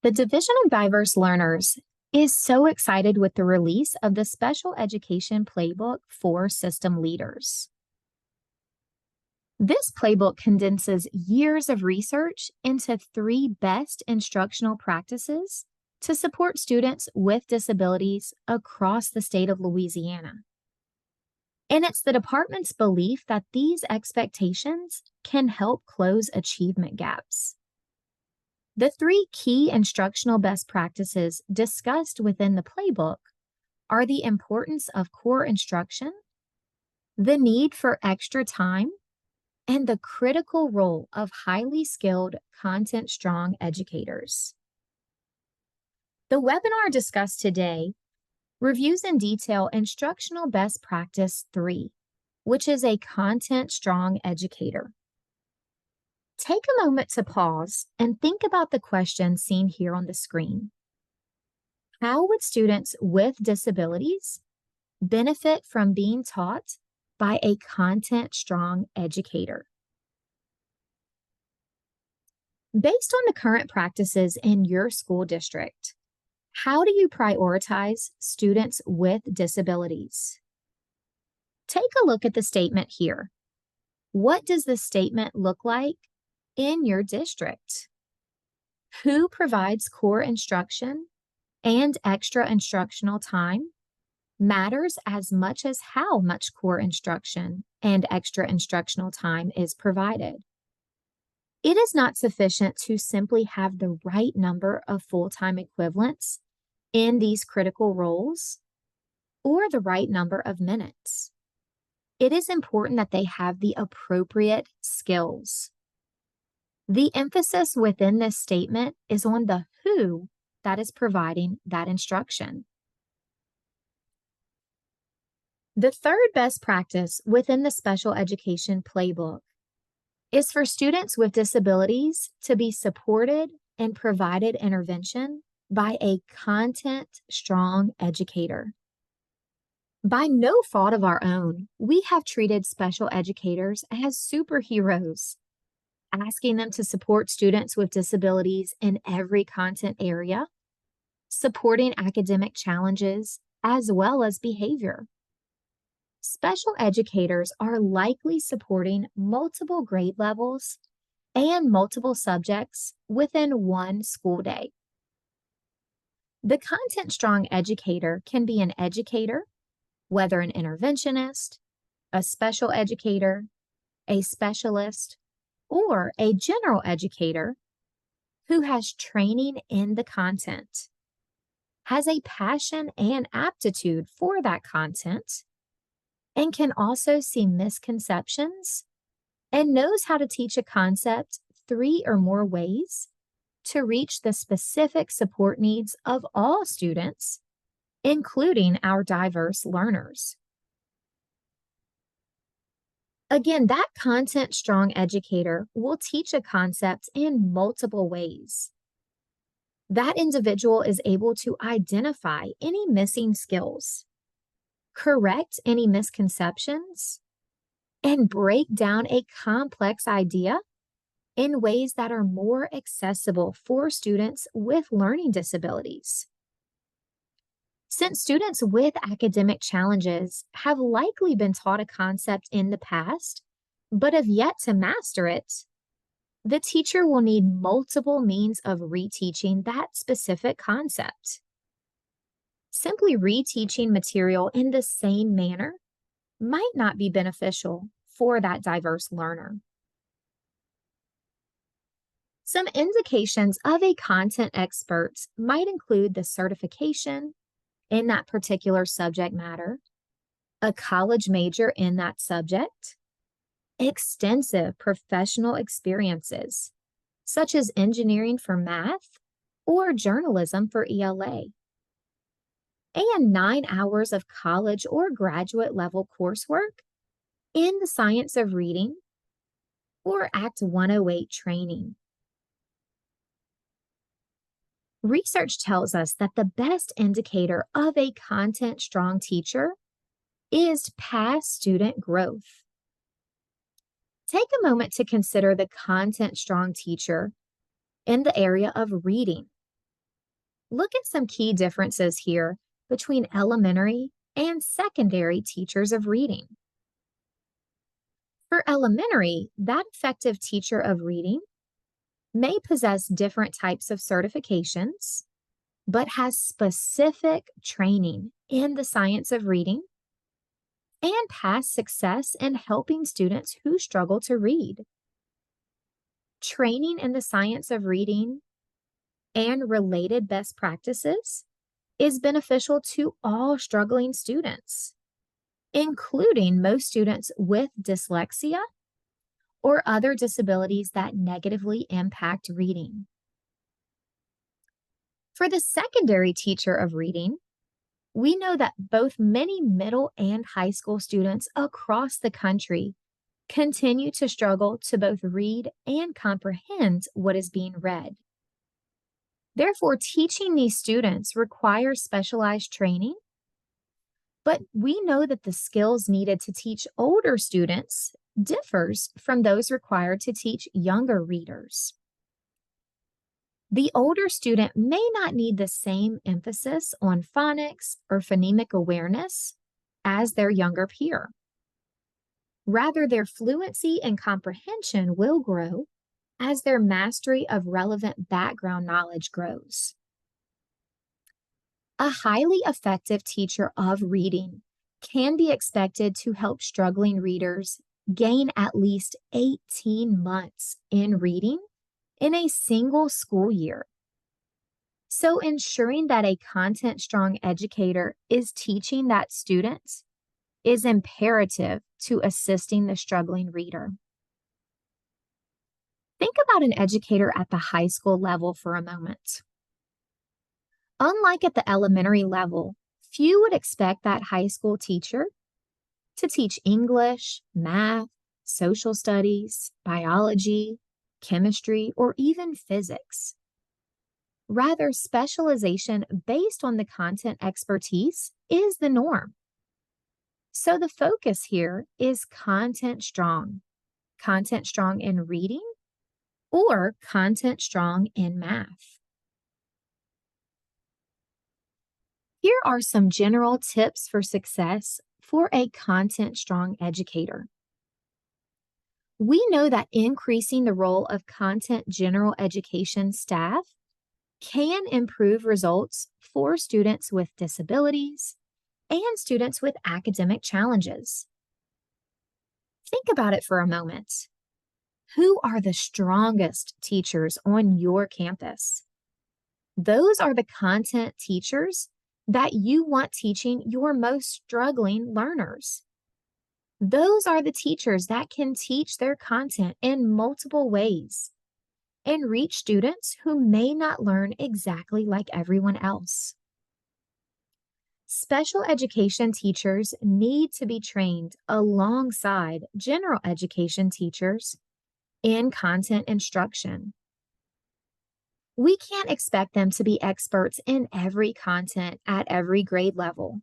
The Division of Diverse Learners is so excited with the release of the Special Education Playbook for System Leaders. This playbook condenses years of research into three best instructional practices to support students with disabilities across the state of Louisiana. And it's the department's belief that these expectations can help close achievement gaps. The three key instructional best practices discussed within the playbook are the importance of core instruction, the need for extra time, and the critical role of highly skilled, content-strong educators. The webinar discussed today reviews in detail Instructional Best Practice 3, which is a content-strong educator. Take a moment to pause and think about the question seen here on the screen. How would students with disabilities benefit from being taught by a content-strong educator? Based on the current practices in your school district, how do you prioritize students with disabilities? Take a look at the statement here. What does the statement look like in your district? Who provides core instruction and extra instructional time matters as much as how much core instruction and extra instructional time is provided. It is not sufficient to simply have the right number of full-time equivalents in these critical roles or the right number of minutes. It is important that they have the appropriate skills. The emphasis within this statement is on the who that is providing that instruction. The third best practice within the special education playbook is for students with disabilities to be supported and provided intervention by a content-strong educator. By no fault of our own, we have treated special educators as superheroes, asking them to support students with disabilities in every content area, supporting academic challenges, as well as behavior. Special educators are likely supporting multiple grade levels and multiple subjects within one school day. The content-strong educator can be an educator, whether an interventionist, a special educator, a specialist, or a general educator who has training in the content, has a passion and aptitude for that content, and can also see misconceptions and knows how to teach a concept 3 or more ways to reach the specific support needs of all students, including our diverse learners. Again, that content-strong educator will teach a concept in multiple ways. That individual is able to identify any missing skills, correct any misconceptions, and break down a complex idea in ways that are more accessible for students with learning disabilities. Since students with academic challenges have likely been taught a concept in the past, but have yet to master it, the teacher will need multiple means of reteaching that specific concept. Simply reteaching material in the same manner might not be beneficial for that diverse learner. Some indications of a content expert might include the certification in that particular subject matter, a college major in that subject, extensive professional experiences, such as engineering for math or journalism for ELA, and 9 hours of college or graduate level coursework in the science of reading or Act 108 training. Research tells us that the best indicator of a content-strong teacher is past student growth. Take a moment to consider the content-strong teacher in the area of reading Look at some key differences here between elementary and secondary teachers of reading. For elementary, that effective teacher of reading may possess different types of certifications, but has specific training in the science of reading and past success in helping students who struggle to read. Training in the science of reading and related best practices is beneficial to all struggling students, including most students with dyslexia or other disabilities that negatively impact reading. For the secondary teacher of reading, we know that both many middle and high school students across the country continue to struggle to both read and comprehend what is being read. Therefore, teaching these students requires specialized training, but we know that the skills needed to teach older students differs from those required to teach younger readers. The older student may not need the same emphasis on phonics or phonemic awareness as their younger peer. Rather, their fluency and comprehension will grow as their mastery of relevant background knowledge grows. A highly effective teacher of reading can be expected to help struggling readers gain at least 18 months in reading in a single school year. So, ensuring that a content strong educator is teaching that student is imperative to assisting the struggling reader. Think about an educator at the high school level for a moment. Unlike at the elementary level, few would expect that high school teacher to teach English, math, social studies, biology, chemistry, or even physics. Rather, specialization based on the content expertise is the norm. So the focus here is content strong in reading or content strong in math. Here are some general tips for success for a content strong educator. We know that increasing the role of content general education staff can improve results for students with disabilities and students with academic challenges. Think about it for a moment. Who are the strongest teachers on your campus? Those are the content teachers that you want teaching your most struggling learners. Those are the teachers that can teach their content in multiple ways and reach students who may not learn exactly like everyone else. Special education teachers need to be trained alongside general education teachers in content instruction. We can't expect them to be experts in every content at every grade level.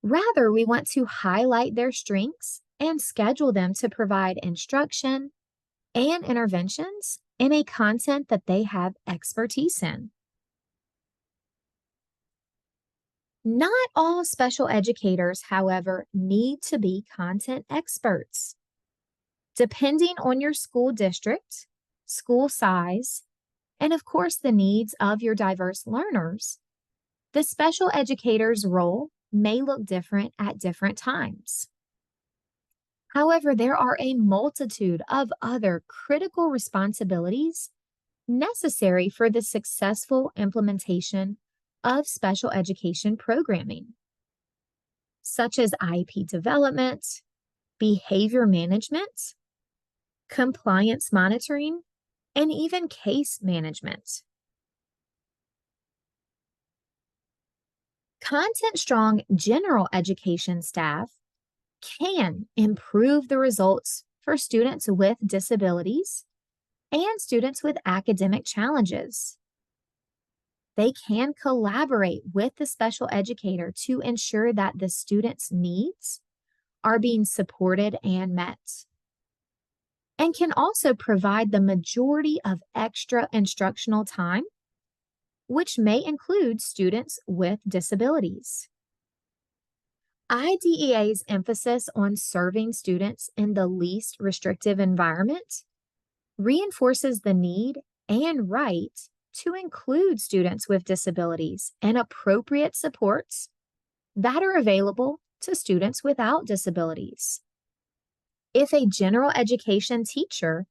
Rather, we want to highlight their strengths and schedule them to provide instruction and interventions in a content that they have expertise in. Not all special educators, however, need to be content experts. Depending on your school district, school size, and of course the needs of your diverse learners, the special educator's role may look different at different times. However, there are a multitude of other critical responsibilities necessary for the successful implementation of special education programming, such as IEP development, behavior management, compliance monitoring, and even case management. Content strong general education staff can improve the results for students with disabilities and students with academic challenges. They can collaborate with the special educator to ensure that the student's needs are being supported and met, and can also provide the majority of extra instructional time which may include students with disabilities. IDEA's emphasis on serving students in the least restrictive environment reinforces the need and right to include students with disabilities and appropriate supports that are available to students without disabilities. If a general education teacher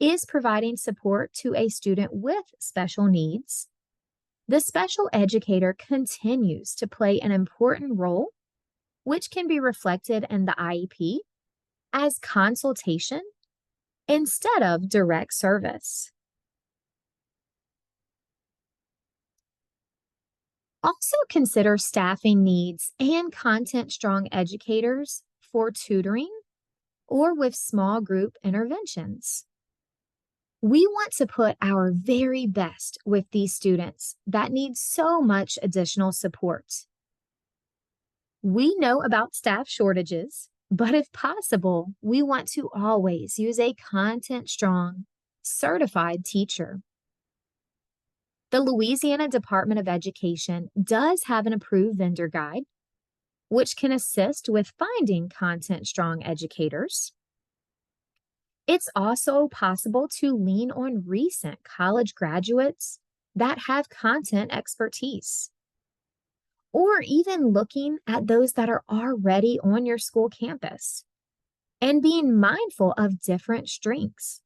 is providing support to a student with special needs, the special educator continues to play an important role, which can be reflected in the IEP as consultation instead of direct service. Also consider staffing needs and content-strong educators for tutoring or with small group interventions. We want to put our very best with these students that need so much additional support. We know about staff shortages, but if possible, we want to always use a content-strong, certified teacher. The Louisiana Department of Education does have an approved vendor guide, which can assist with finding content-strong educators. It's also possible to lean on recent college graduates that have content expertise, or even looking at those that are already on your school campus and being mindful of different strengths,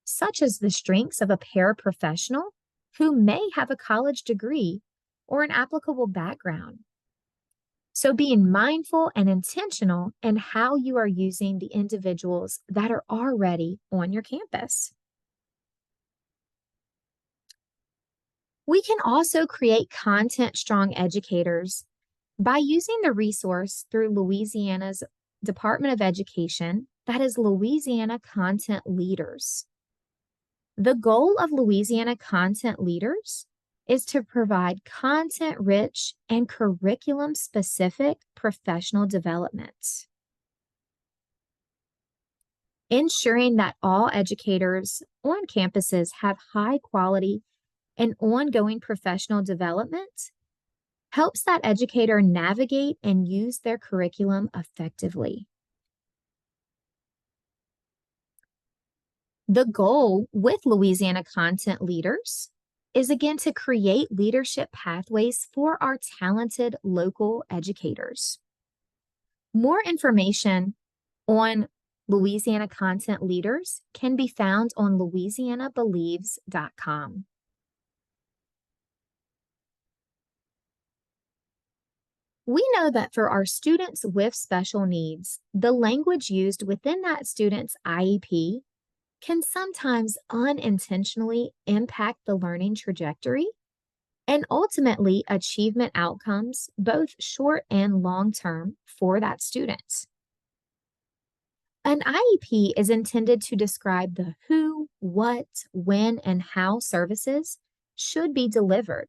such as the strengths of a paraprofessional who may have a college degree or an applicable background. So, being mindful and intentional in how you are using the individuals that are already on your campus. We can also create content-strong educators by using the resource through Louisiana's Department of Education, that is Louisiana Content Leaders. The goal of Louisiana Content Leaders is to provide content-rich and curriculum-specific professional development. Ensuring that all educators on campuses have high quality and ongoing professional development helps that educator navigate and use their curriculum effectively. The goal with Louisiana Content Leaders is again to create leadership pathways for our talented local educators. More information on Louisiana Content Leaders can be found on louisianabelieves.com. We know that for our students with special needs, the language used within that student's IEP can sometimes unintentionally impact the learning trajectory and ultimately achievement outcomes, both short and long term, for that student. An IEP is intended to describe the who, what, when, and how services should be delivered.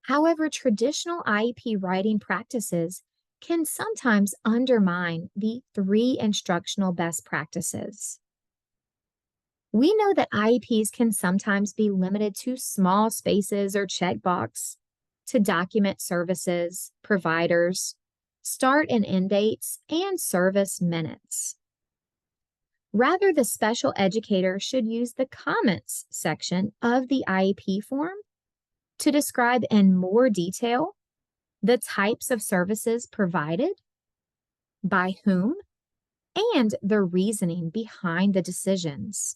However, traditional IEP writing practices can sometimes undermine the 3 instructional best practices. We know that IEPs can sometimes be limited to small spaces or checkbox to document services, providers, start and end dates, and service minutes. Rather, the special educator should use the comments section of the IEP form to describe in more detail the types of services provided, by whom, and the reasoning behind the decisions.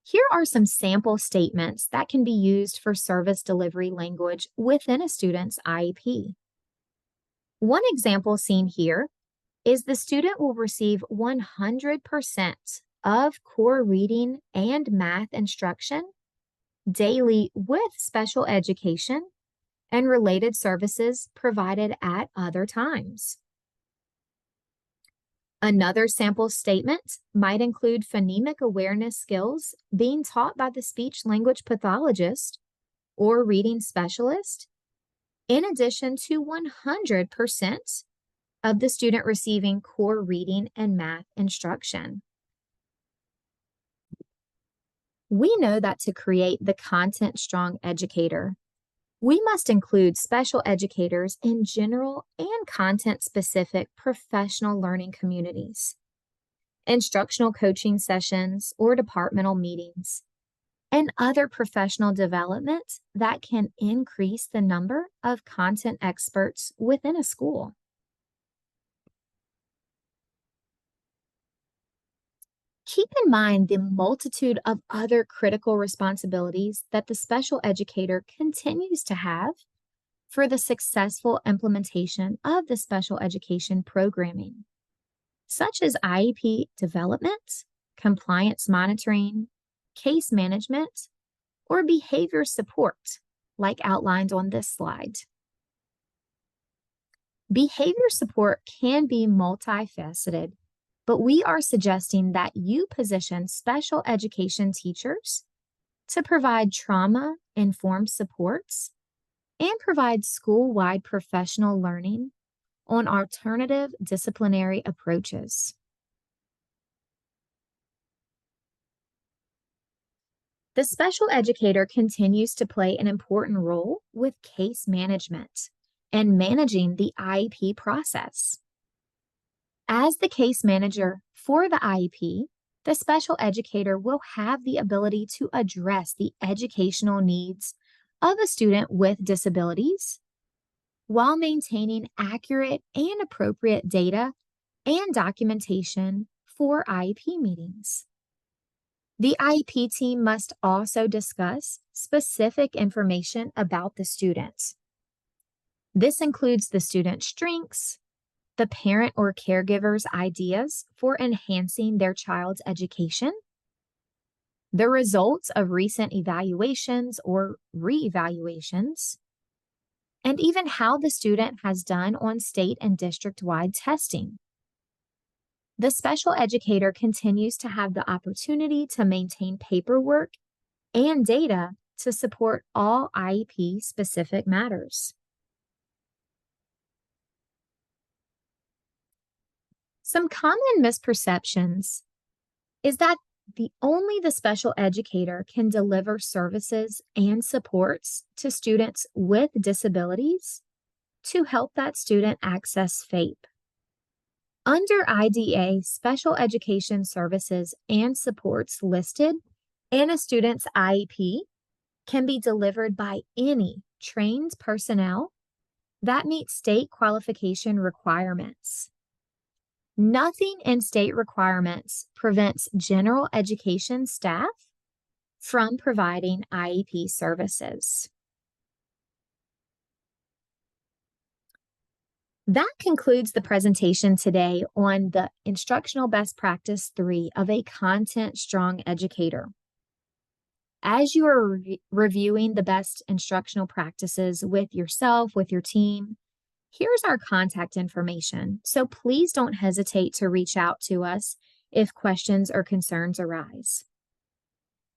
Here are some sample statements that can be used for service delivery language within a student's IEP. One example seen here is the student will receive 100% of core reading and math instruction daily with special education and related services provided at other times. Another sample statement might include phonemic awareness skills being taught by the speech-language pathologist or reading specialist, in addition to 100% of the student receiving core reading and math instruction. We know that to create the content strong educator, we must include special educators in general and content specific professional learning communities, instructional coaching sessions, or departmental meetings, and other professional development that can increase the number of content experts within a school. Keep in mind the multitude of other critical responsibilities that the special educator continues to have for the successful implementation of the special education programming, such as IEP development, compliance monitoring, case management, or behavior support, like outlined on this slide. Behavior support can be multifaceted, but we are suggesting that you position special education teachers to provide trauma-informed supports and provide school-wide professional learning on alternative disciplinary approaches. The special educator continues to play an important role with case management and managing the IEP process. As the case manager for the IEP, the special educator will have the ability to address the educational needs of a student with disabilities while maintaining accurate and appropriate data and documentation for IEP meetings. The IEP team must also discuss specific information about the student. This includes the student's strengths, the parent or caregiver's ideas for enhancing their child's education, the results of recent evaluations or reevaluations, and even how the student has done on state and district-wide testing. The special educator continues to have the opportunity to maintain paperwork and data to support all IEP-specific matters. Some common misperceptions is that only the special educator can deliver services and supports to students with disabilities to help that student access FAPE. Under IDA, special education services and supports listed in a student's IEP can be delivered by any trained personnel that meet state qualification requirements. Nothing in state requirements prevents general education staff from providing IEP services. That concludes the presentation today on the Instructional Best Practice 3 of a Content Strong Educator. As you are reviewing the best instructional practices with yourself, with your team, here's our contact information, so please don't hesitate to reach out to us if questions or concerns arise.